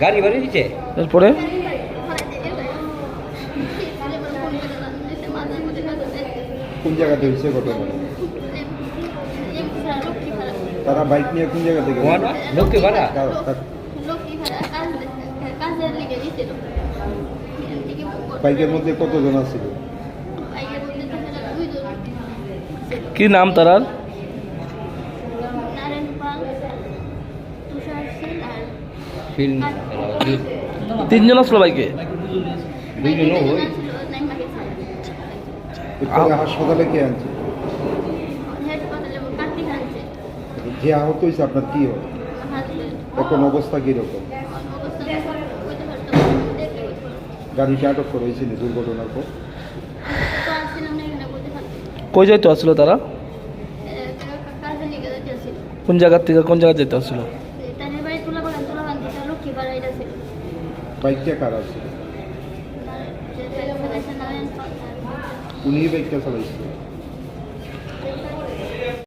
গাড়ি বাড়ি দিচ্ছে তারপরে কোন জায়গাতে হয়েছে ঘটনা? তারা বাইক নিয়ে কোন জায়গা থেকে লোককে ভাড়া বাইকের মধ্যে কতজন আছিল? কি নাম তারার? তিনজন আসলো বাইকে। হাসপাতালে কে আনছে? যে আহত হয়েছে আপনার কি হয়? এখন অবস্থা কিরকম? গাড়িটা আটক করা হয়েছিল দুর্ঘটনার পর। কই যাইতে আসছিল তারা? কোন জায়গা থেকে কোন জায়গায় যেতে আসছিল? বাইকটা কার আছে? উনি বাইকটা চালাইছিল।